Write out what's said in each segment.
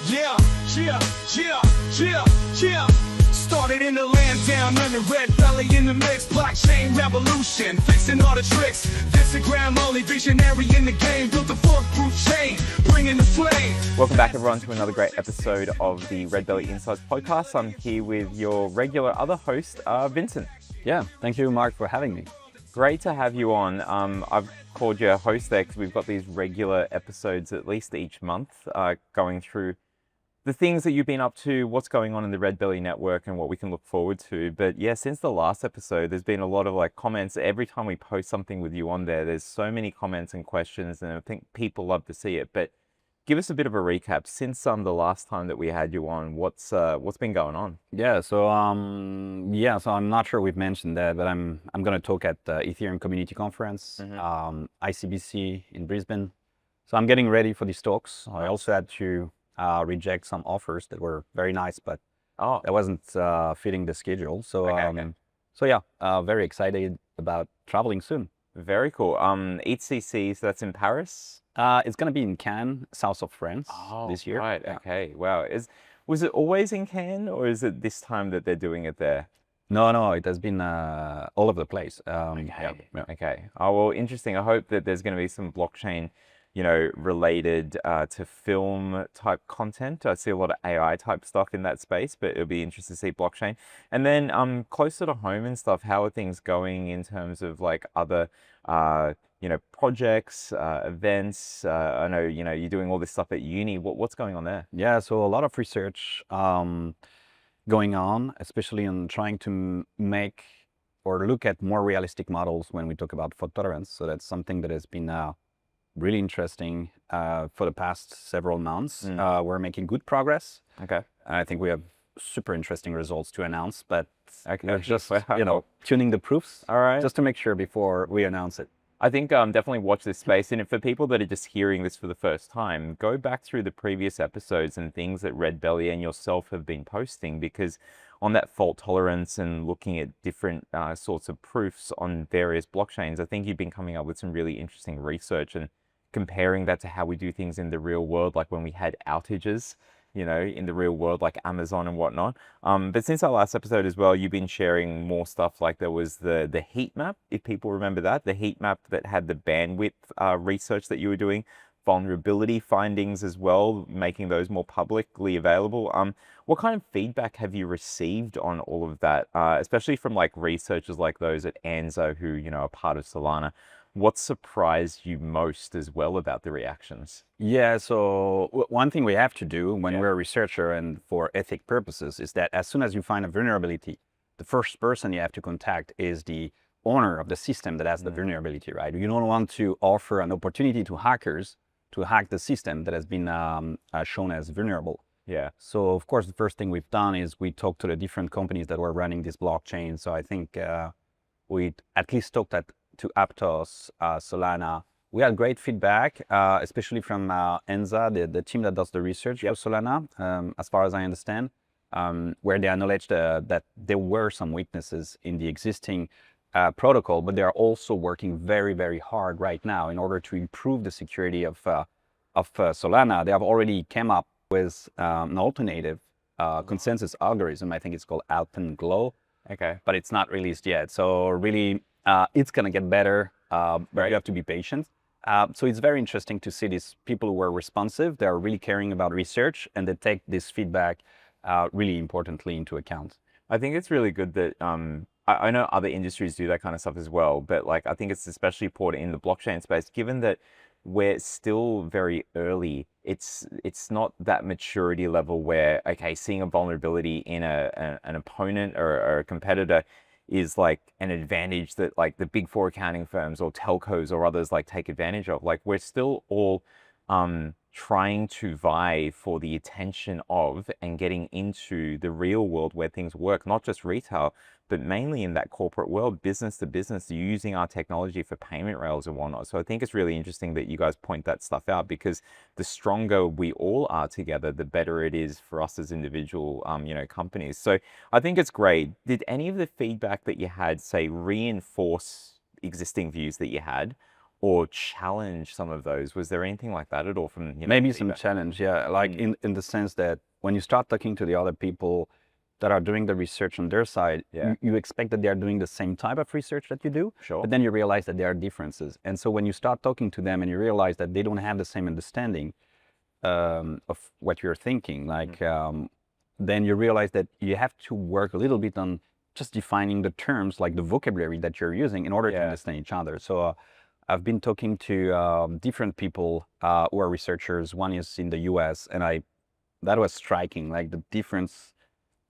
Yeah, yeah, yeah, yeah, yeah. Started in the land down under Redbelly in the mix. Blockchain revolution, fixing all the tricks. Vincent Gramoli, visionary in the game. Built a foolproof chain, bringing the flame. Welcome back, everyone, to another great episode of the Redbelly Insights podcast. I'm here with your regular other host, Vincent. Yeah, thank you, Mark, for having me. Great to have you on. I've called you a host there because we've got these regular episodes at least each month going through the things that you've been up to, what's going on in the Redbelly network and what we can look forward to. But yeah, since the last episode, there's been a lot of comments. Every time we post something with you on there, there's so many comments and questions, and I think people love to see it. But give us a bit of a recap since the last time that we had you on. What's been going on? Yeah, so I'm not sure we've mentioned that, but I'm going to talk at the Ethereum Community Conference, ICBC in Brisbane. So I'm getting ready for these talks. I also had to reject some offers that were very nice, but that wasn't fitting the schedule. So very excited about traveling soon. Very cool. ECC, so that's in Paris? It's going to be in Cannes, south of France, this year. Right, Yeah. okay. Wow. Was it always in Cannes, or is it this time that they're doing it there? No, it has been all over the place. Okay. Oh, well, interesting. I hope that there's going to be some blockchain, related to film type content. I see a lot of AI type stuff in that space, but it'll be interesting to see blockchain. And then closer to home and stuff, how are things going in terms of other projects, events? I know, you're doing all this stuff at uni. What's going on there? Yeah, so a lot of research going on, especially in trying to make or look at more realistic models when we talk about fault tolerance. So that's something that has been really interesting for the past several months. We're making good progress. Okay. I think we have super interesting results to announce, but we're just Wow. tuning the proofs. All right. Just to make sure before we announce it. I think definitely watch this space. And for people that are just hearing this for the first time, go back through the previous episodes and things that Redbelly and yourself have been posting, because on that fault tolerance and looking at different sorts of proofs on various blockchains, I think you've been coming up with some really interesting research and comparing that to how we do things in the real world, like when we had outages, in the real world, like Amazon and whatnot. But since our last episode as well, you've been sharing more stuff. Like there was the heat map, if people remember that, the heat map that had the bandwidth research that you were doing, vulnerability findings as well, making those more publicly available. What kind of feedback have you received on all of that, especially from researchers like those at Anzo who, are part of Solana? What surprised you most as well about the reactions? Yeah, so one thing we have to do when we're a researcher and for ethic purposes is that as soon as you find a vulnerability, the first person you have to contact is the owner of the system that has the vulnerability, right? You don't want to offer an opportunity to hackers to hack the system that has been shown as vulnerable. Yeah. So of course, the first thing we've done is we talked to the different companies that were running this blockchain. So I think we at least talked to Aptos, Solana. We had great feedback, especially from Enza, the team that does the research for Solana, as far as I understand, where they acknowledged that there were some weaknesses in the existing protocol, but they are also working very, very hard right now in order to improve the security of Solana. They have already come up with an alternative consensus algorithm. I think it's called Alpenglow. Okay. But it's not released yet. So really, it's going to get better, but you have to be patient. So it's very interesting to see these people who are responsive. They're really caring about research, and they take this feedback really importantly into account. I think it's really good that I know other industries do that kind of stuff as well, but I think it's especially important in the blockchain space, given that we're still very early. It's not that maturity level where, okay, seeing a vulnerability in an opponent or a competitor is an advantage that the big four accounting firms or telcos or others take advantage of. We're still all trying to vie for the attention of and getting into the real world where things work, not just retail, but mainly in that corporate world, business to business, using our technology for payment rails and whatnot. So I think it's really interesting that you guys point that stuff out, because the stronger we all are together, the better it is for us as individual, companies. So I think it's great. Did any of the feedback that you had, say, reinforce existing views that you had, or challenge some of those? Was there anything like that at all from, you know, Maybe some feedback? challenge, yeah. Like in the sense that when you start talking to the other people that are doing the research on their side, Yeah. you expect that they are doing the same type of research that you do, Sure. but then you realize that there are differences. And so when you start talking to them and you realize that they don't have the same understanding of what you're thinking, like then you realize that you have to work a little bit on just defining the terms, like the vocabulary that you're using in order to understand each other. So I've been talking to different people who are researchers. One is in the US, and that was striking, like the difference.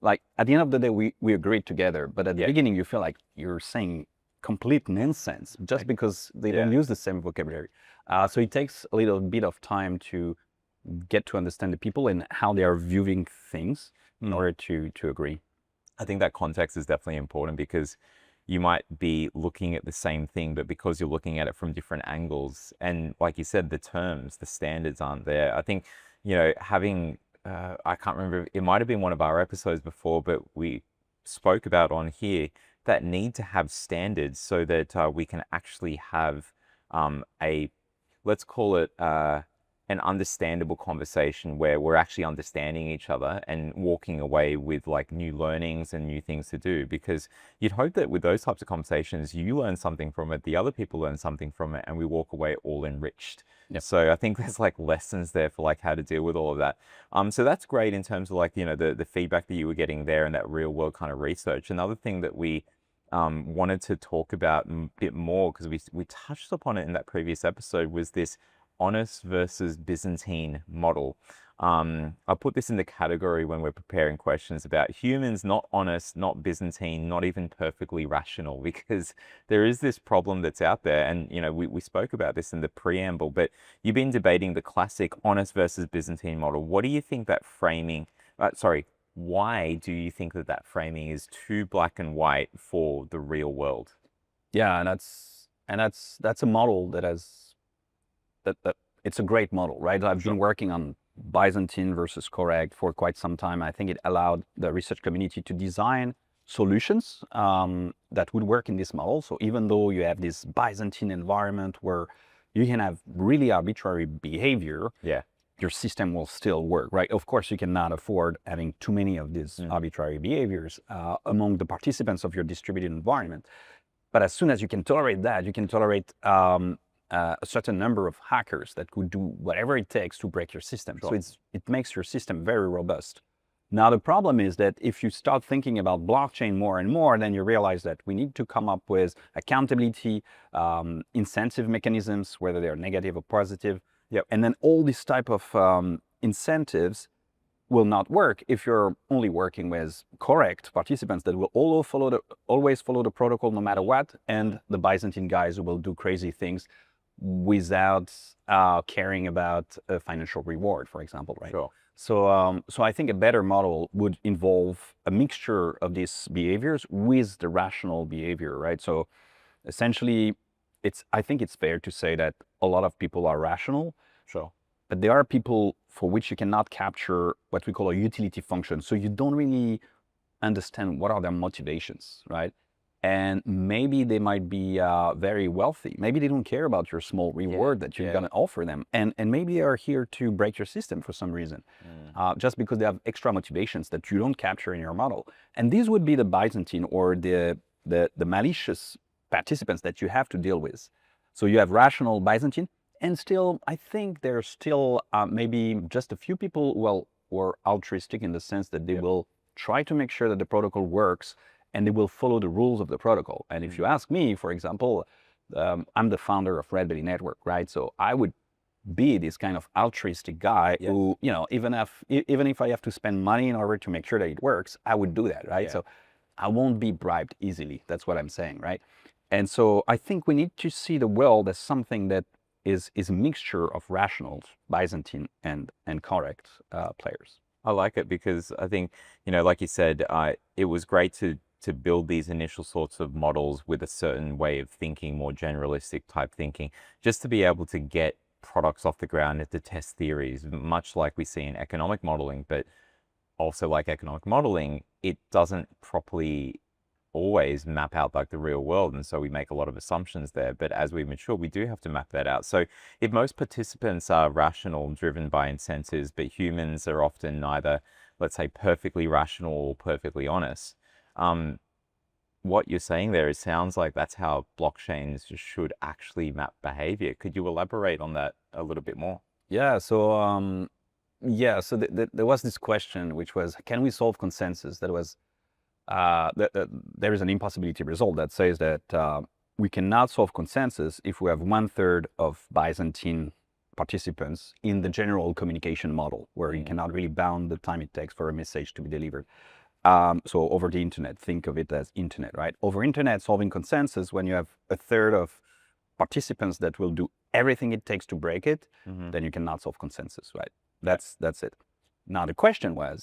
Like at the end of the day, we agreed together, but at the beginning you feel like you're saying complete nonsense just because they don't use the same vocabulary. So it takes a little bit of time to get to understand the people and how they are viewing things in order to agree. I think that context is definitely important, because you might be looking at the same thing, but because you're looking at it from different angles, and like you said, the terms, the standards aren't there. I think, you know, having, I can't remember, it might have been one of our episodes before, but we spoke about on here that need to have standards so that we can actually have let's call it an understandable conversation where we're actually understanding each other and walking away with like new learnings and new things to do. Because you'd hope that with those types of conversations, you learn something from it, the other people learn something from it, and we walk away all enriched. So I think there's like lessons there for like how to deal with all of that. So that's great in terms of like, you know, the feedback that you were getting there and that real world kind of research. Another thing that we wanted to talk about a bit more, because we touched upon it in that previous episode, was this honest versus Byzantine model. I put this in the category when we're preparing questions about humans, not honest, not Byzantine, not even perfectly rational, because there is this problem that's out there. And, you know, we spoke about this in the preamble, but you've been debating the classic honest versus Byzantine model. What do you think that framing, why do you think that that framing is too black and white for the real world? Yeah, and that's a model that it's a great model, right? I've been working on Byzantine versus correct for quite some time. I think it allowed the research community to design solutions that would work in this model. So even though you have this Byzantine environment where you can have really arbitrary behavior, your system will still work, right? Of course, you cannot afford having too many of these arbitrary behaviors among the participants of your distributed environment. But as soon as you can tolerate that, you can tolerate a certain number of hackers that could do whatever it takes to break your system. So it makes your system very robust. Now, the problem is that if you start thinking about blockchain more and more, then you realize that we need to come up with accountability, incentive mechanisms, whether they're negative or positive. And then all this type of incentives will not work if you're only working with correct participants that will always follow the protocol no matter what, and the Byzantine guys who will do crazy things without caring about a financial reward, for example, right? So I think a better model would involve a mixture of these behaviors with the rational behavior, right? So essentially, I think it's fair to say that a lot of people are rational, but there are people for which you cannot capture what we call a utility function. So you don't really understand what are their motivations, right? And maybe they might be very wealthy. Maybe they don't care about your small reward that you're going to offer them. And maybe they are here to break your system for some reason, just because they have extra motivations that you don't capture in your model. And these would be the Byzantine or the malicious participants that you have to deal with. So you have rational Byzantine, and still, I think there's still maybe just a few people who are altruistic in the sense that they will try to make sure that the protocol works, and they will follow the rules of the protocol. And if you ask me, for example, I'm the founder of Redbelly Network, right? So I would be this kind of altruistic guy who, you know, even if I have to spend money in order to make sure that it works, I would do that, right? So I won't be bribed easily. That's what I'm saying, right? And so I think we need to see the world as something that is a mixture of rationals, Byzantine and correct players. I like it because I think, you know, like you said, it was great to build these initial sorts of models with a certain way of thinking, more generalistic type thinking, just to be able to get products off the ground and to test theories, much like we see in economic modeling. But also like economic modeling, it doesn't properly always map out like the real world, and so we make a lot of assumptions there. But as we mature, we do have to map that out. So if most participants are rational, driven by incentives, but humans are often neither, let's say, perfectly rational or perfectly honest, what you're saying there, it sounds like that's how blockchains should actually map behavior. Could you elaborate on that a little bit more? Yeah, so there was this question, which was, can we solve consensus? That was, there is an impossibility result that says that we cannot solve consensus if we have 1/3 of Byzantine participants in the general communication model, where you cannot really bound the time it takes for a message to be delivered. So over the internet, think of it as internet, right? Over internet, solving consensus, when you have 1/3 of participants that will do everything it takes to break it, then you cannot solve consensus, right? That's it. Now the question was,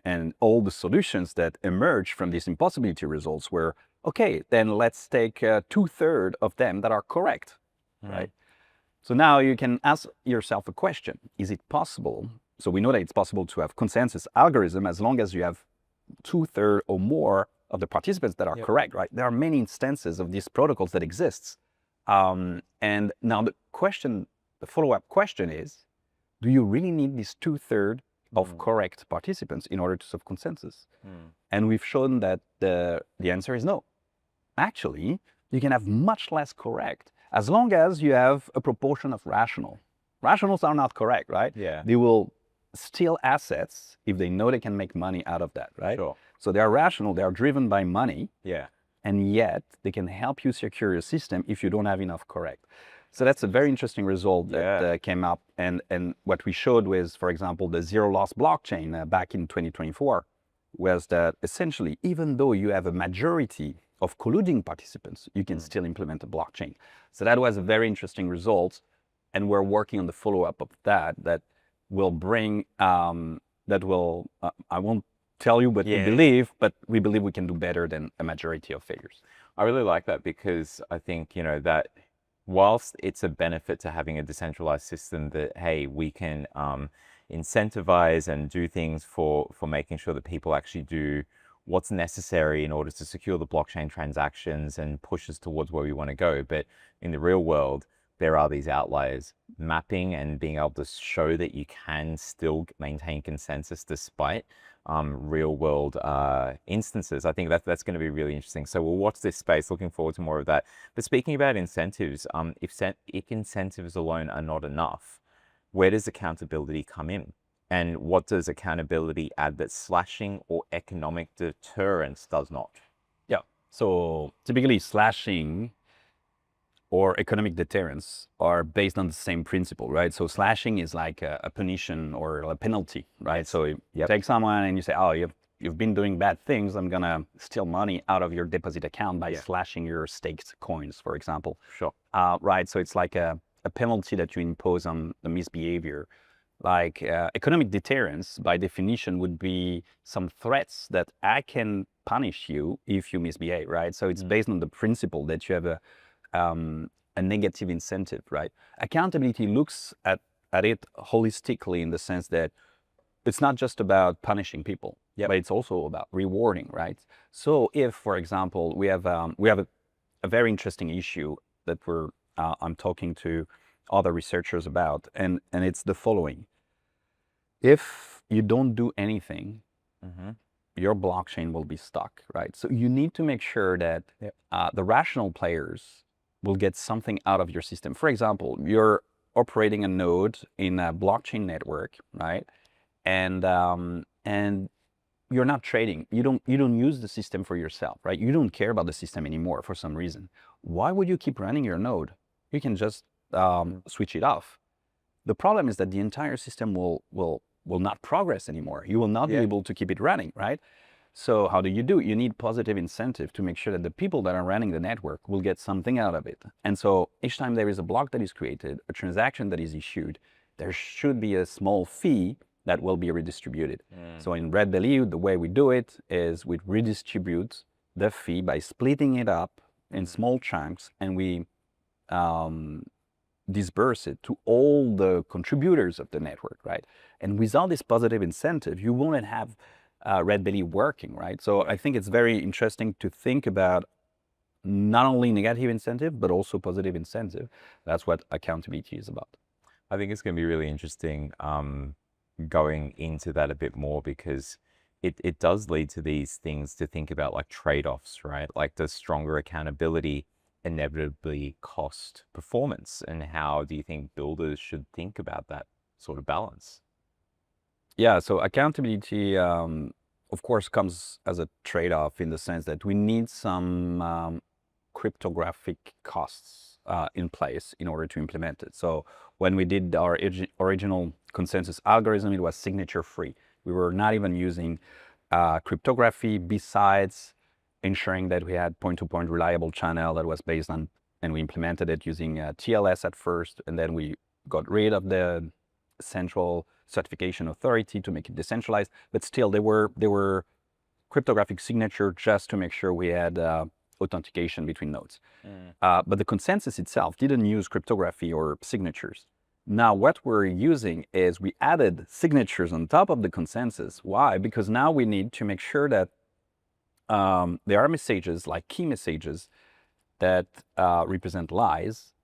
and all the solutions that emerged from these impossibility results were, okay, then let's take 2/3 of them that are correct, right? So now you can ask yourself a question: is it possible? So we know that it's possible to have consensus algorithm as long as you have 2/3 or more of the participants that are correct, right? There are many instances of these protocols that exists. And now the follow-up question is, do you really need these 2/3 of correct participants in order to solve consensus? And we've shown that the answer is no. Actually, you can have much less correct as long as you have a proportion of rational. Rationals are not correct, right? Yeah. They will steal assets if they know they can make money out of that, right? Sure. So they are rational, they are driven by money. Yeah. And yet they can help you secure your system if you don't have enough correct. So that's a very interesting result that came up. And what we showed was, for example, the zero loss blockchain back in 2024 was that essentially, even though you have a majority of colluding participants, you can still implement a blockchain. So that was a very interesting result. And we're working on the follow-up of that will bring, I won't tell you what we believe, but we believe we can do better than a majority of failures. I really like that, because I think, that whilst it's a benefit to having a decentralized system that, hey, we can incentivize and do things for making sure that people actually do what's necessary in order to secure the blockchain transactions and push us towards where we want to go. But in the real world, there are these outliers. Mapping and being able to show that you can still maintain consensus despite real world instances. I think that's going to be really interesting. So we'll watch this space, looking forward to more of that. But speaking about incentives, if incentives alone are not enough, where does accountability come in? And what does accountability add that slashing or economic deterrence does not? Yeah, so typically slashing or economic deterrence are based on the same principle, right? So slashing is like a punition or a penalty, right? So you take someone and you say, oh, you've been doing bad things, I'm gonna steal money out of your deposit account by slashing your staked coins, for example. Sure. Right, so it's like a penalty that you impose on the misbehavior. Like economic deterrence, by definition, would be some threats that I can punish you if you misbehave, right? So it's based on the principle that you have a negative incentive, right? Accountability looks at it holistically, in the sense that it's not just about punishing people, but it's also about rewarding, right? So if, for example, we have a very interesting issue that I'm talking to other researchers about, and it's the following: if you don't do anything, your blockchain will be stuck, right? So you need to make sure that the rational players will get something out of your system. For example, you're operating a node in a blockchain network, right? And you're not trading. You don't use the system for yourself, right? You don't care about the system anymore for some reason. Why would you keep running your node? You can just switch it off. The problem is that the entire system will not progress anymore. You will not be able to keep it running, right? So how do? You need positive incentive to make sure that the people that are running the network will get something out of it. And so each time there is a block that is created, a transaction that is issued, there should be a small fee that will be redistributed. So in Redbelly, the way we do it is we redistribute the fee by splitting it up in small chunks, and we disperse it to all the contributors of the network, right? And without this positive incentive, you won't have Redbelly working, right? So I think it's very interesting to think about not only negative incentive, but also positive incentive. That's what accountability is about. I think it's going to be really interesting going into that a bit more, because it does lead to these things to think about, like trade-offs, right? Like, does stronger accountability inevitably cost performance? And how do you think builders should think about that sort of balance? Yeah, so accountability, of course, comes as a trade-off in the sense that we need some cryptographic costs in place in order to implement it. So when we did our original consensus algorithm, it was signature-free. We were not even using cryptography besides ensuring that we had point-to-point reliable channel that was based on, and we implemented it using TLS at first, and then we got rid of the central certification authority to make it decentralized. But still, they were cryptographic signature just to make sure we had authentication between nodes. But the consensus itself didn't use cryptography or signatures. Now what we're using is we added signatures on top of the consensus. Why? Because now we need to make sure that there are messages, like key messages, that represent lies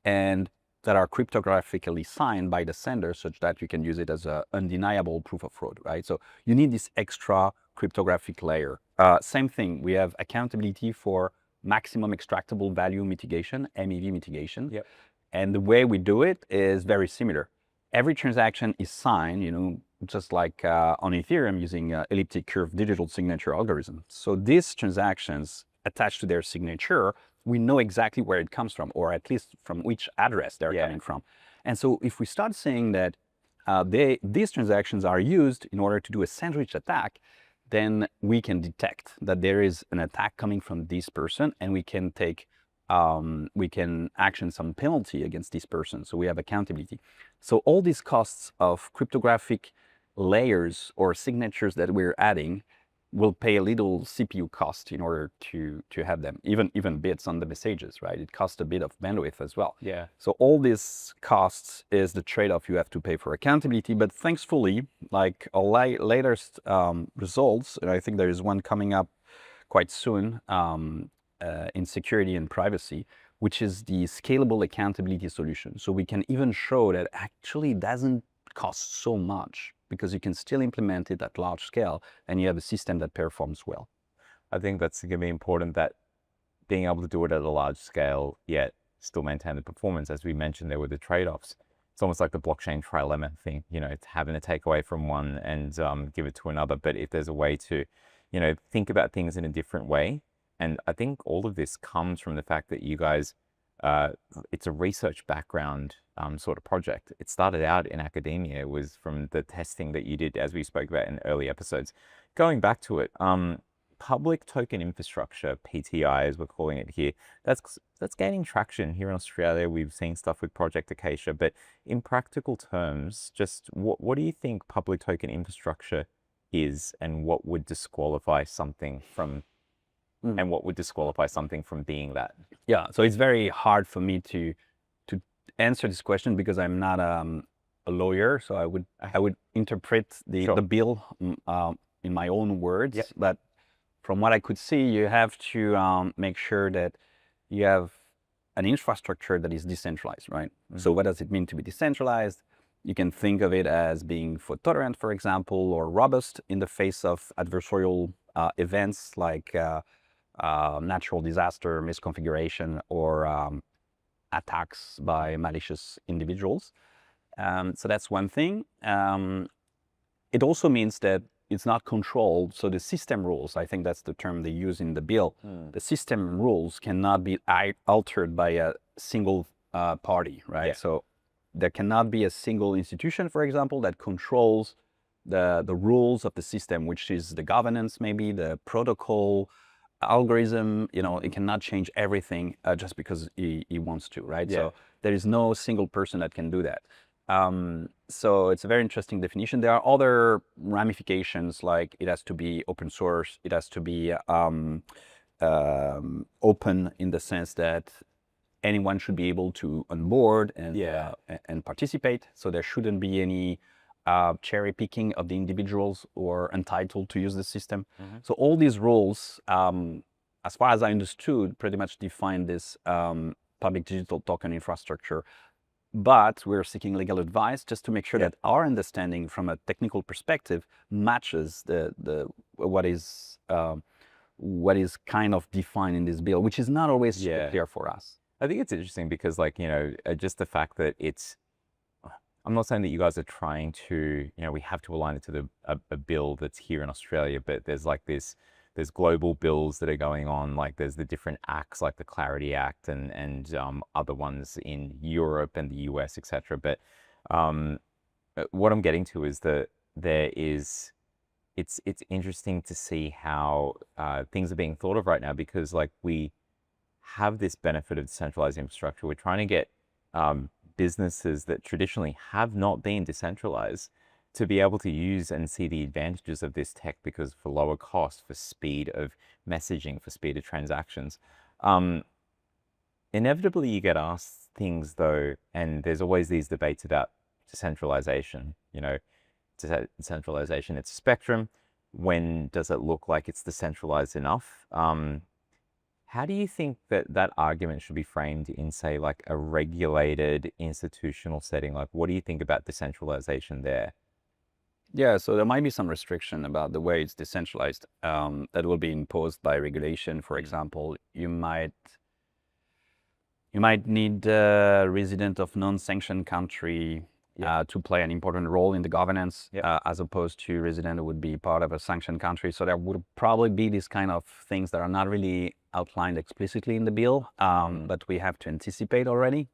and that are cryptographically signed by the sender, such that you can use it as an undeniable proof of fraud, right? So you need this extra cryptographic layer. Same thing, we have accountability for maximum extractable value mitigation, MEV mitigation. Yep. And the way we do it is very similar. Every transaction is signed, just like on Ethereum, using elliptic curve digital signature algorithm. So these transactions attached to their signature, we know exactly where it comes from, or at least from which address they're coming from. And so if we start saying that these transactions are used in order to do a sandwich attack, then we can detect that there is an attack coming from this person, and we can action some penalty against this person. So we have accountability. So all these costs of cryptographic layers or signatures that we're adding will pay a little CPU cost in order to have them, even bits on the messages, right? It costs a bit of bandwidth as well. Yeah. So all these costs is the trade-off you have to pay for accountability. But thankfully, like our latest results, and I think there is one coming up quite soon in security and privacy, which is the scalable accountability solution. So we can even show that actually it doesn't cost so much, because you can still implement it at large scale and you have a system that performs well. I think that's going to be important, that being able to do it at a large scale, yet still maintain the performance. As we mentioned, there were the trade-offs. It's almost like the blockchain trilemma thing, it's having to take away from one and give it to another. But if there's a way to, think about things in a different way, and I think all of this comes from the fact that you guys, it's a research background sort of project. It started out in academia. It was from the testing that you did, as we spoke about in early episodes. Going back to it, public token infrastructure, PTI as we're calling it here, that's gaining traction here in Australia. We've seen stuff with Project Acacia, but in practical terms, just what do you think public token infrastructure is, and what would disqualify something from being that? Yeah, so it's very hard for me to answer this question, because I'm not a lawyer. So I would interpret the bill in my own words. Yep. But from what I could see, you have to make sure that you have an infrastructure that is decentralized, right? Mm-hmm. So what does it mean to be decentralized? You can think of it as being fault tolerant, for example, or robust in the face of adversarial events like natural disaster, misconfiguration, or attacks by malicious individuals. So that's one thing. It also means that it's not controlled. So the system rules, I think that's the term they use in the bill. The system rules cannot be altered by a single party, right? Yeah. So there cannot be a single institution, for example, that controls the rules of the system, which is the governance, maybe the protocol, algorithm. It cannot change everything just because he wants to, right? Yeah. So there is no single person that can do that. So it's a very interesting definition. There are other ramifications, like it has to be open source, it has to be open in the sense that anyone should be able to onboard and participate. So there shouldn't be any cherry picking of the individuals who are entitled to use the system. So all these rules, as far as I understood, pretty much define this public digital token infrastructure. But we're seeking legal advice just to make sure that our understanding from a technical perspective matches what is kind of defined in this bill, which is not always super clear for us. I think it's interesting because, like, just the fact that I'm not saying that you guys are trying to, we have to align it to a bill that's here in Australia, but there's global bills that are going on, like there's the different acts like the Clarity Act and other ones in Europe and the US, etc. But what I'm getting to is that it's interesting to see how things are being thought of right now, because like we have this benefit of decentralized infrastructure. We're trying to get businesses that traditionally have not been decentralized to be able to use and see the advantages of this tech, because for lower cost, for speed of messaging, for speed of transactions. Inevitably, you get asked things though, and there's always these debates about decentralization. Decentralization, it's a spectrum. When does it look like it's decentralized enough? How do you think that argument should be framed in, say, like a regulated institutional setting? Like, what do you think about decentralization there? Yeah, so there might be some restriction about the way it's decentralized that will be imposed by regulation. For example, you might need a resident of non-sanctioned country to play an important role in the governance, as opposed to resident who would be part of a sanctioned country. So there would probably be these kind of things that are not really outlined explicitly in the bill, but we have to anticipate already.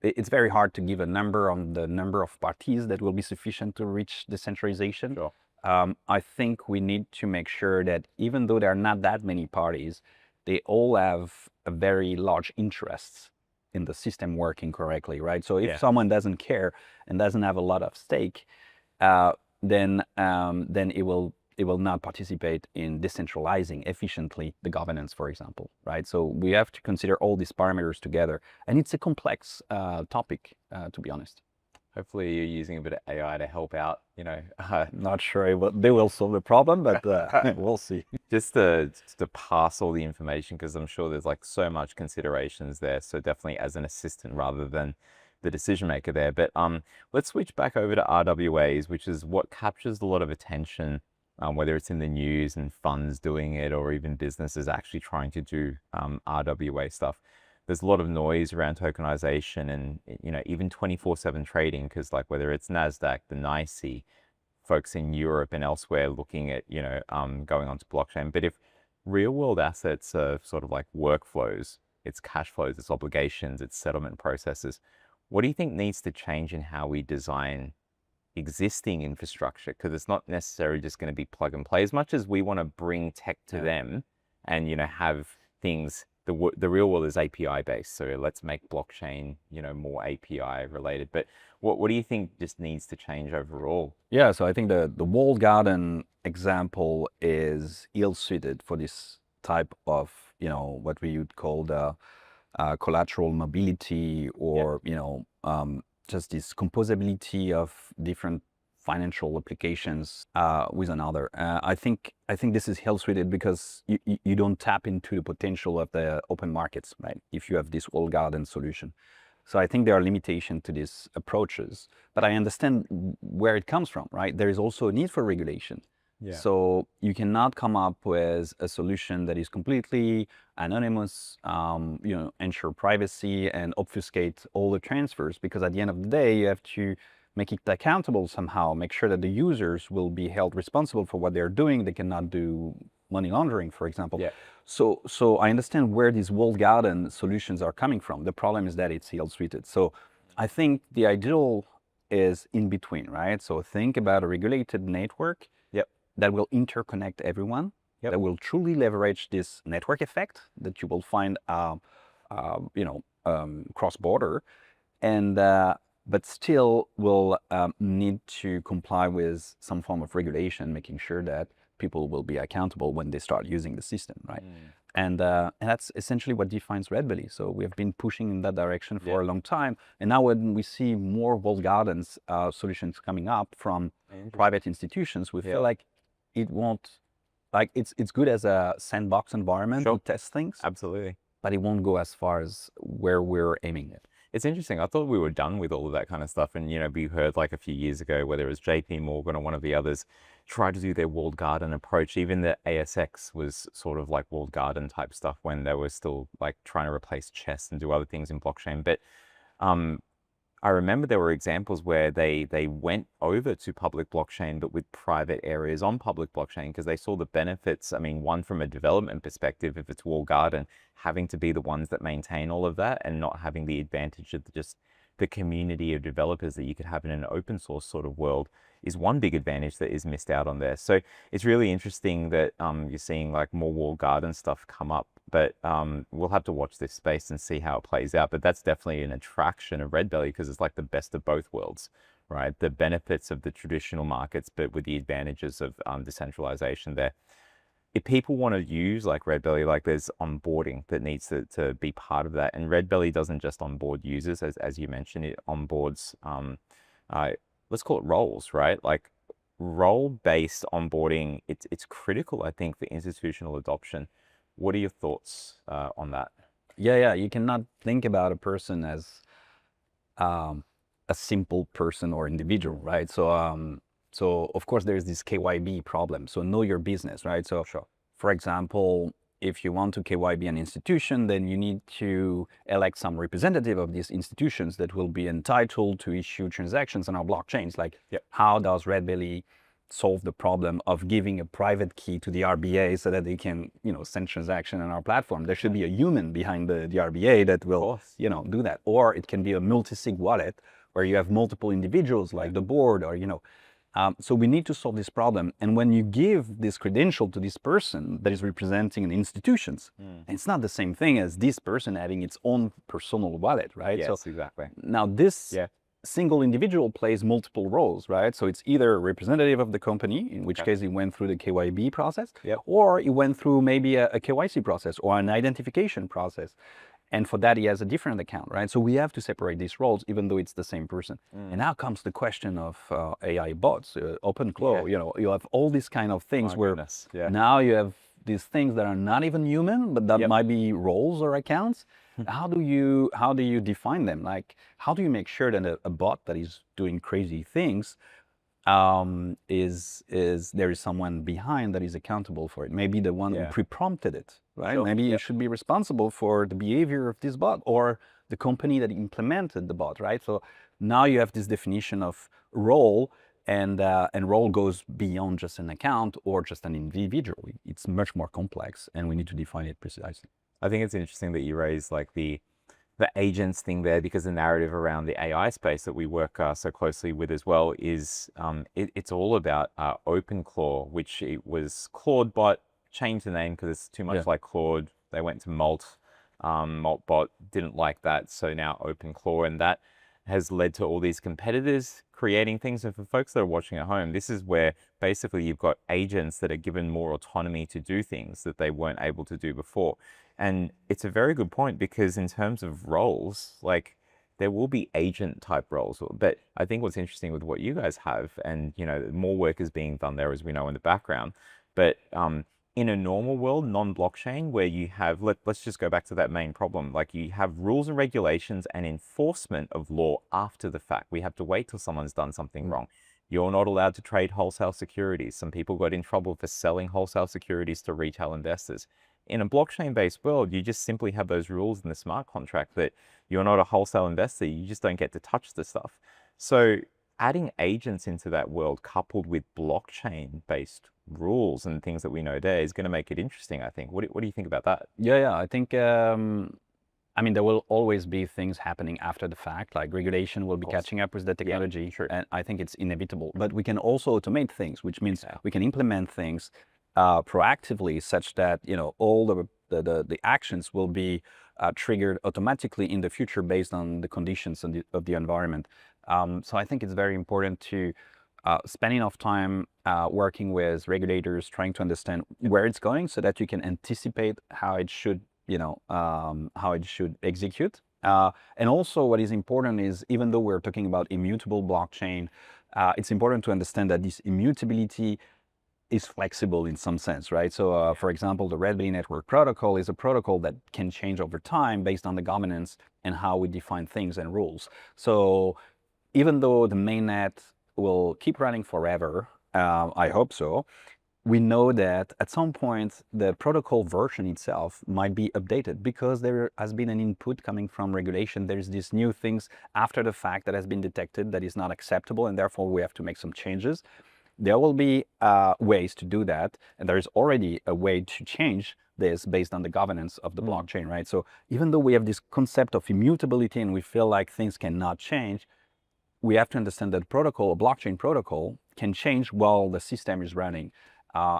It's very hard to give a number on the number of parties that will be sufficient to reach decentralization. Sure. I think we need to make sure that even though there are not that many parties, they all have a very large interest in the system working correctly, right? So if someone doesn't care and doesn't have a lot of stake, then it will not participate in decentralizing efficiently the governance, for example, right? So we have to consider all these parameters together, and it's a complex topic, to be honest. Hopefully you're using a bit of AI to help out, Not sure they will solve the problem, but we'll see. Just to pass all the information, because I'm sure there's like so much considerations there. So definitely as an assistant rather than the decision maker there. But let's switch back over to RWAs, which is what captures a lot of attention, whether it's in the news and funds doing it, or even businesses actually trying to do RWA stuff. There's a lot of noise around tokenization and, even 24/7 trading, because like whether it's NASDAQ, the NYSE, folks in Europe and elsewhere looking at, going onto blockchain. But if real world assets are sort of like workflows, it's cash flows, it's obligations, it's settlement processes, what do you think needs to change in how we design existing infrastructure? Because it's not necessarily just going to be plug and play. As much as we want to bring tech to them and, have things, the real world is API based. So let's make blockchain, more API related. But what do you think just needs to change overall? Yeah, so I think the walled garden example is ill suited for this type of, what we would call the collateral mobility, or, just this composability of different financial applications with another. I think this is ill-suited because you don't tap into the potential of the open markets, right? If you have this walled garden solution. So I think there are limitations to these approaches, but I understand where it comes from, right? There is also a need for regulation. So you cannot come up with a solution that is completely anonymous, ensure privacy and obfuscate all the transfers, because at the end of the day, you have to make it accountable somehow, make sure that the users will be held responsible for what they're doing. They cannot do money laundering, for example. So I understand where these walled garden solutions are coming from. The problem is that it's ill-suited. So I think the ideal is in between, right? So think about a regulated network that will interconnect everyone, that will truly leverage this network effect that you will find, cross-border, and but still will need to comply with some form of regulation, making sure that people will be accountable when they start using the system, right? And that's essentially what defines Redbelly. So we have been pushing in that direction for a long time. And now when we see more walled gardens solutions coming up from private institutions, we feel like it won't, like it's good as a sandbox environment to test things. Absolutely. But it won't go as far as where we're aiming at. It's interesting. I thought we were done with all of that kind of stuff. And, you know, we heard like a few years ago, whether it was JP Morgan or one of the others, try to do their walled garden approach. Even the ASX was sort of like walled garden type stuff when they were still like trying to replace chess and do other things in blockchain. But I remember there were examples where they went over to public blockchain, but with private areas on public blockchain because they saw the benefits. I mean, one from a development perspective, if it's walled garden, having to be the ones that maintain all of that and not having the advantage of just the community of developers that you could have in an open source sort of world is one big advantage that is missed out on there. So it's really interesting that you're seeing like more walled garden stuff come up, but we'll have to watch this space and see how it plays out. But that's definitely an attraction of Redbelly because it's like the best of both worlds, right? The benefits of the traditional markets, but with the advantages of decentralization there. If people want to use like Redbelly, like there's onboarding that needs to be part of that. And Redbelly doesn't just onboard users, as you mentioned, it onboards, let's call it roles, right? Like role-based onboarding, it's critical, I think, for institutional adoption. What are your thoughts on that? Yeah, you cannot think about a person as a simple person or individual, right? So of course there's this KYB problem. So know your business, right? So for example, if you want to KYB an institution, then you need to elect some representative of these institutions that will be entitled to issue transactions on our blockchains. Like how does Redbelly solve the problem of giving a private key to the RBA so that they can, send transaction on our platform? There should be a human behind the RBA that will, do that. Or it can be a multi-sig wallet where you have multiple individuals like the board or, so we need to solve this problem. And when you give this credential to this person that is representing an institutions, it's not the same thing as this person having its own personal wallet, right? Yes, exactly. Now this single individual plays multiple roles, right? So it's either a representative of the company, in which case he went through the KYB process, or he went through maybe a KYC process or an identification process. And for that, he has a different account, right? So we have to separate these roles, even though it's the same person. And now comes the question of AI bots, OpenClaw. You have all these kind of things now you have these things that are not even human, but that might be roles or accounts. How do you define them? Like, how do you make sure that a bot that is doing crazy things there is someone behind that is accountable for it? Maybe the one who pre-prompted it, right? Maybe you should be responsible for the behavior of this bot or the company that implemented the bot, right? So now you have this definition of role, and role goes beyond just an account or just an individual. It's much more complex, and we need to define it precisely. I think it's interesting that you raise like the agents thing there, because the narrative around the AI space that we work so closely with as well is it's all about OpenClaw, which it was ClaudeBot, changed the name because it's too much like Claude. They went to Molt. Maltbot didn't like that, so now OpenClaw, and that has led to all these competitors creating things. And for folks that are watching at home, this is where basically you've got agents that are given more autonomy to do things that they weren't able to do before. And it's a very good point, because in terms of roles, like there will be agent type roles, but I think what's interesting with what you guys have, and more work is being done there, as we know, in the background, but in a normal world, non-blockchain, where you have, let's just go back to that main problem. Like you have rules and regulations and enforcement of law after the fact. We have to wait till someone's done something wrong. You're not allowed to trade wholesale securities. Some people got in trouble for selling wholesale securities to retail investors. In a blockchain-based world, you just simply have those rules in the smart contract that you're not a wholesale investor. You just don't get to touch the stuff. So adding agents into that world, coupled with blockchain-based rules and things that we know there, is going to make it interesting, I think. What do you think about that? Yeah, I think, there will always be things happening after the fact, like regulation will be catching up with the technology, and I think it's inevitable. But we can also automate things, which means we can implement things proactively, such that all the actions will be triggered automatically in the future based on the conditions of the environment. So I think it's very important to spend enough time working with regulators, trying to understand where it's going, so that you can anticipate how it should, how it should execute. And also, what is important is, even though we're talking about immutable blockchain, it's important to understand that this immutability is flexible in some sense, right? So, for example, the Redbelly network protocol is a protocol that can change over time based on the governance and how we define things and rules. So, even though the mainnet will keep running forever, I hope so, we know that at some point the protocol version itself might be updated, because there has been an input coming from regulation. There's these new things after the fact that has been detected that is not acceptable, and therefore we have to make some changes. There will be ways to do that, and there is already a way to change this based on the governance of the blockchain, right? So even though we have this concept of immutability and we feel like things cannot change, we have to understand that protocol, a blockchain protocol, can change while the system is running.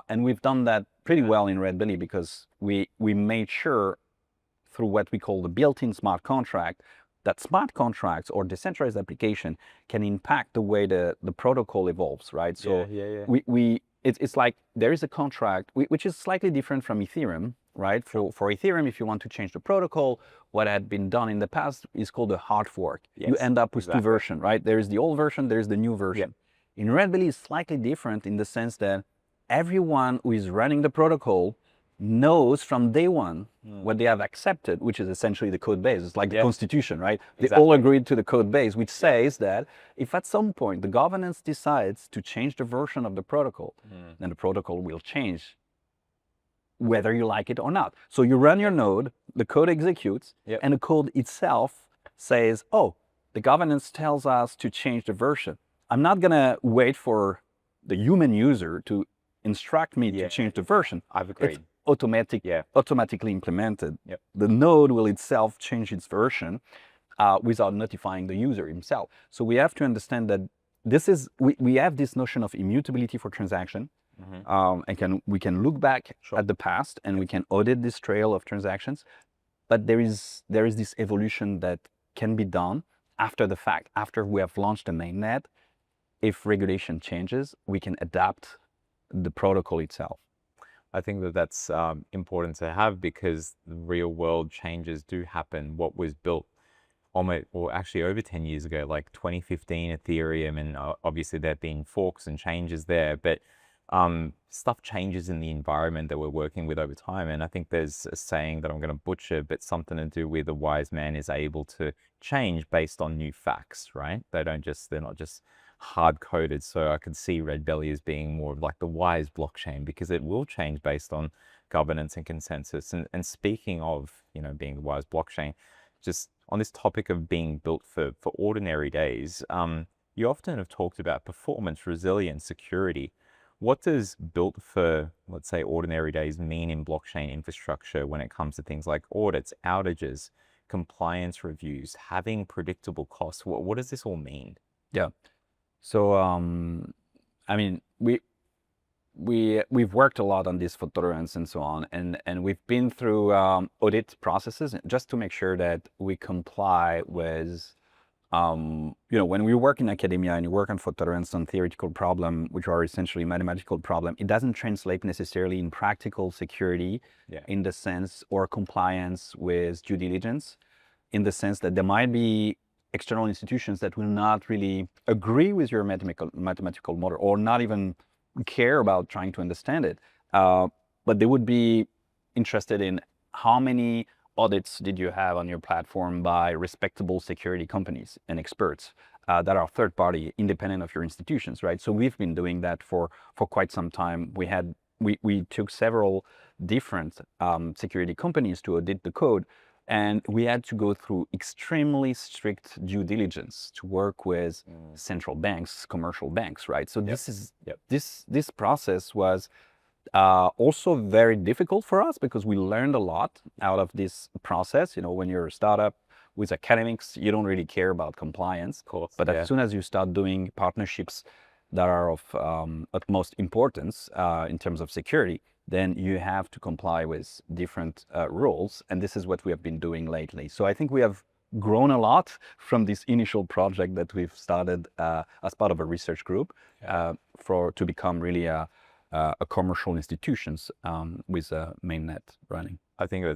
And we've done that pretty well in Redbelly, because we made sure, through what we call the built-in smart contract, that smart contracts or decentralized application can impact the way the protocol evolves, right? So it's like there is a contract, which is slightly different from Ethereum, right? For Ethereum, if you want to change the protocol, what had been done in the past is called a hard fork. You end up with two versions, right? There is the old version, there is the new version. In Redbelly, it's slightly different in the sense that everyone who is running the protocol knows from day one what they have accepted, which is essentially the code base. It's like the constitution, right? They all agreed to the code base, which says that if at some point the governance decides to change the version of the protocol, then the protocol will change, whether you like it or not. So you run your node, the code executes, and the code itself says, oh, the governance tells us to change the version. I'm not gonna wait for the human user to instruct me to change the version. I've agreed. It's automatically implemented. The node will itself change its version without notifying the user himself. So we have to understand that this is, we have this notion of immutability for transaction, and we can look back at the past and we can audit this trail of transactions, but there is this evolution that can be done after the fact, after we have launched the mainnet. If regulation changes, we can adapt the protocol itself. I think that that's important to have, because the real world changes do happen. What was built almost, or actually over 10 years ago, like 2015 Ethereum, and obviously there have been forks and changes there, but stuff changes in the environment that we're working with over time. And I think there's a saying that I'm going to butcher, but something to do with a wise man is able to change based on new facts, right? They're not just hard coded. So I could see Redbelly as being more of like the wise blockchain, because it will change based on governance and consensus. And speaking of, being the wise blockchain, just on this topic of being built for ordinary days, you often have talked about performance, resilience, security. What does built for, let's say, ordinary days mean in blockchain infrastructure when it comes to things like audits, outages, compliance reviews, having predictable costs? What does this all mean? Yeah. So, I mean, we've worked a lot on this for tolerance and so on, and we've been through audit processes just to make sure that we comply with, when we work in academia and you work on fault tolerance on theoretical problem, which are essentially mathematical problem, it doesn't translate necessarily in practical security in the sense, or compliance with due diligence, in the sense that there might be external institutions that will not really agree with your mathematical model, or not even care about trying to understand it. But they would be interested in how many audits did you have on your platform by respectable security companies and experts that are third party, independent of your institutions, right? So we've been doing that for quite some time. We took several different security companies to audit the code, and we had to go through extremely strict due diligence to work with central banks, commercial banks, right? So this process was also very difficult for us, because we learned a lot out of this process. When you're a startup with academics, you don't really care about compliance. Of course, but as soon as you start doing partnerships that are of utmost importance in terms of security, then you have to comply with different rules. And this is what we have been doing lately. So I think we have grown a lot from this initial project that we've started as part of a research group to become really a commercial institutions with mainnet running. I think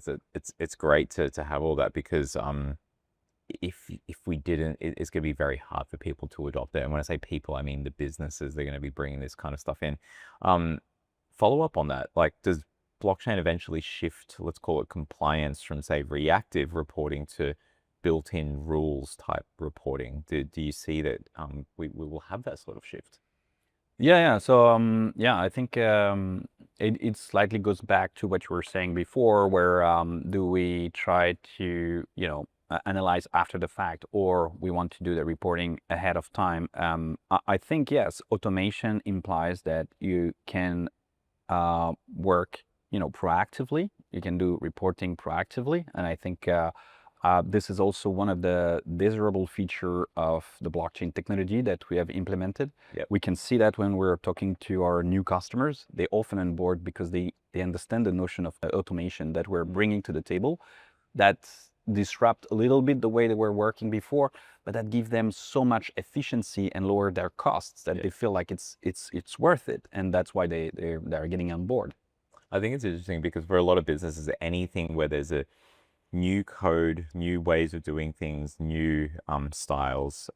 it's great to have all that, because if we didn't, it's going to be very hard for people to adopt it. And when I say people, I mean the businesses. They're going to be bringing this kind of stuff in. Follow up on that. Like, does blockchain eventually shift, let's call it compliance, from say reactive reporting to built-in rules type reporting? Do you see that we will have that sort of shift? Yeah. So I think it slightly goes back to what you were saying before, where do we try to analyze after the fact, or we want to do the reporting ahead of time? I think yes, automation implies that you can work proactively. You can do reporting proactively, and I think this is also one of the desirable feature of the blockchain technology that we have implemented. Yep. We can see that when we're talking to our new customers, they often on board because they understand the notion of automation that we're bringing to the table, that disrupt a little bit the way they were working before, but that give them so much efficiency and lower their costs that they feel like it's worth it, and that's why they're getting on board. I think it's interesting because for a lot of businesses, anything where there's a new code, new ways of doing things, new styles,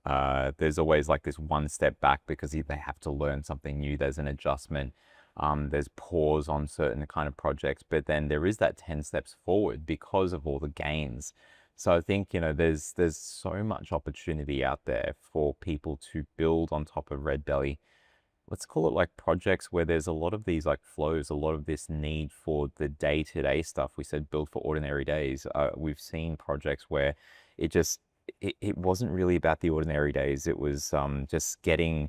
there's always like this one step back because they have to learn something new. There's an adjustment. There's pause on certain kind of projects, but then there is that 10 steps forward because of all the gains. So I think, there's so much opportunity out there for people to build on top of Redbelly. Let's call it like projects where there's a lot of these like flows, a lot of this need for the day-to-day stuff. We said build for ordinary days. We've seen projects where it wasn't really about the ordinary days. It was just getting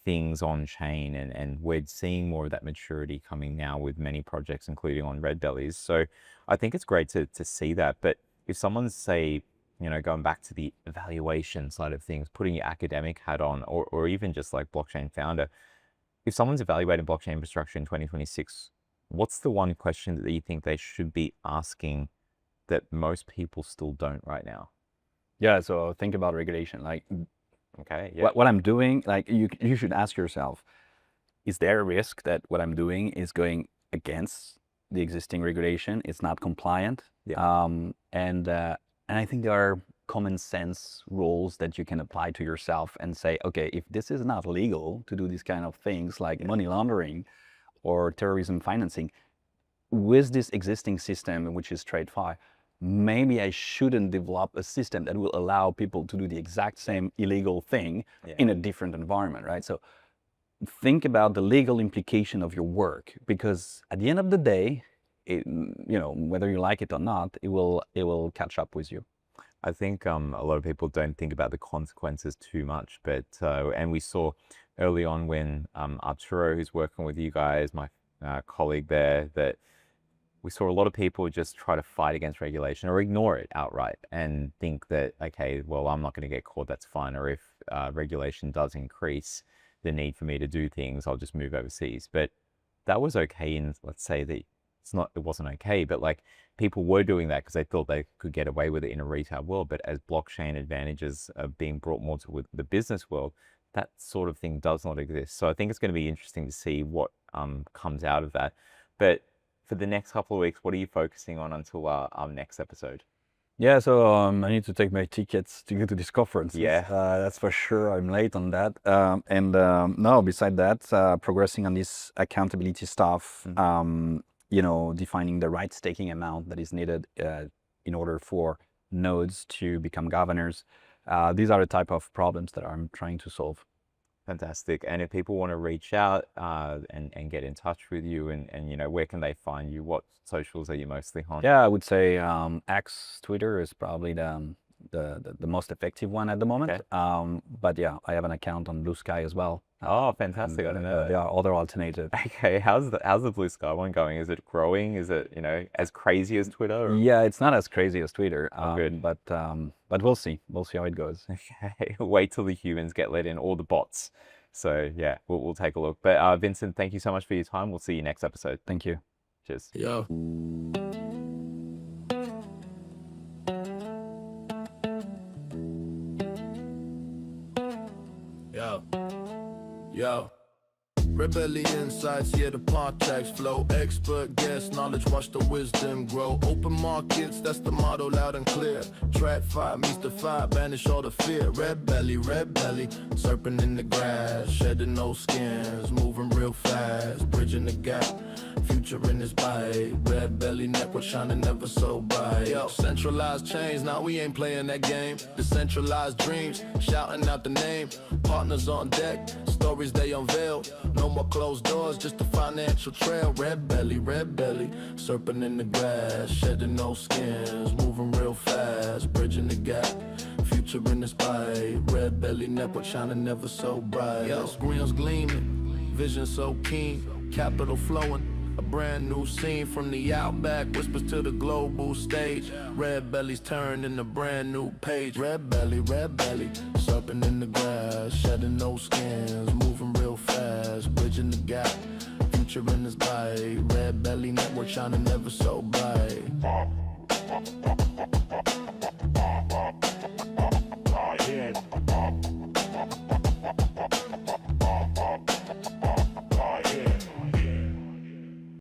things on chain, and we're seeing more of that maturity coming now with many projects, including on Redbellies. So I think it's great to see that. But if someone's, say, going back to the evaluation side of things, putting your academic hat on, or even just like blockchain founder, if someone's evaluating blockchain infrastructure in 2026, what's the one question that you think they should be asking that most people still don't right now? Yeah, so think about regulation. Like, okay, yeah. What I'm doing, like you should ask yourself, is there a risk that what I'm doing is going against the existing regulation? It's not compliant. Yeah. And I think there are common sense rules that you can apply to yourself and say, okay, if this is not legal to do these kind of things like money laundering or terrorism financing, with this existing system, which is TradeFi, maybe I shouldn't develop a system that will allow people to do the exact same illegal thing in a different environment, right? So think about the legal implication of your work, because at the end of the day, whether you like it or not, it will catch up with you. I think a lot of people don't think about the consequences too much, but and we saw early on when Arturo, who's working with you guys, my colleague there, that we saw a lot of people just try to fight against regulation or ignore it outright and think that, okay, well, I'm not going to get caught, that's fine. Or if regulation does increase the need for me to do things, I'll just move overseas. But that was okay in, let's say that it wasn't okay, but like people were doing that because they thought they could get away with it in a retail world. But as blockchain advantages are being brought more to the business world, that sort of thing does not exist. So I think it's going to be interesting to see what comes out of that. But for the next couple of weeks, what are you focusing on until our next episode? Yeah, so I need to take my tickets to go to this conference. Yeah, that's for sure. I'm late on that. No, beside that, progressing on this accountability stuff, defining the right staking amount that is needed in order for nodes to become governors. These are the type of problems that I'm trying to solve. Fantastic. And if people want to reach out and get in touch with you, and where can they find you? What socials are you mostly on? Yeah, I would say X, Twitter is probably the most effective one at the moment. Okay. But yeah, I have an account on Blue Sky as well. Oh, fantastic! I don't know that. There are other alternatives. Okay, how's the Blue Sky one going? Is it growing? Is it as crazy as Twitter? Or? Yeah, it's not as crazy as Twitter. Good. But we'll see. We'll see how it goes. Okay, wait till the humans get let in, all the bots. So yeah, we'll take a look. But Vincent, thank you so much for your time. We'll see you next episode. Thank you. Cheers. Yeah. Yo. Redbelly insights, yeah, the Pontax flow. Expert guest knowledge, watch the wisdom grow. Open markets, that's the motto, loud and clear. Track 5 meets the 5, banish all the fear. Redbelly, serpent in the grass, shedding no skins, moving real fast, bridging the gap. Future in his bite, Redbelly network shining never so bright. Yo, centralized chains, now we ain't playing that game. Decentralized dreams, shouting out the name. Partners on deck, stories they unveil. No more closed doors, just a financial trail. Redbelly, serpent in the grass, shedding no skins, moving real fast, bridging the gap. Future in his bite, Redbelly network shining never so bright. Yo, screens gleaming, vision so keen, capital flowing. A brand new scene from the outback whispers to the global stage. Redbelly's turned in a brand new page. Redbelly, serpent in the grass, shedding no skins, moving real fast, bridging the gap. Future in his bite, Redbelly network shining ever so bright.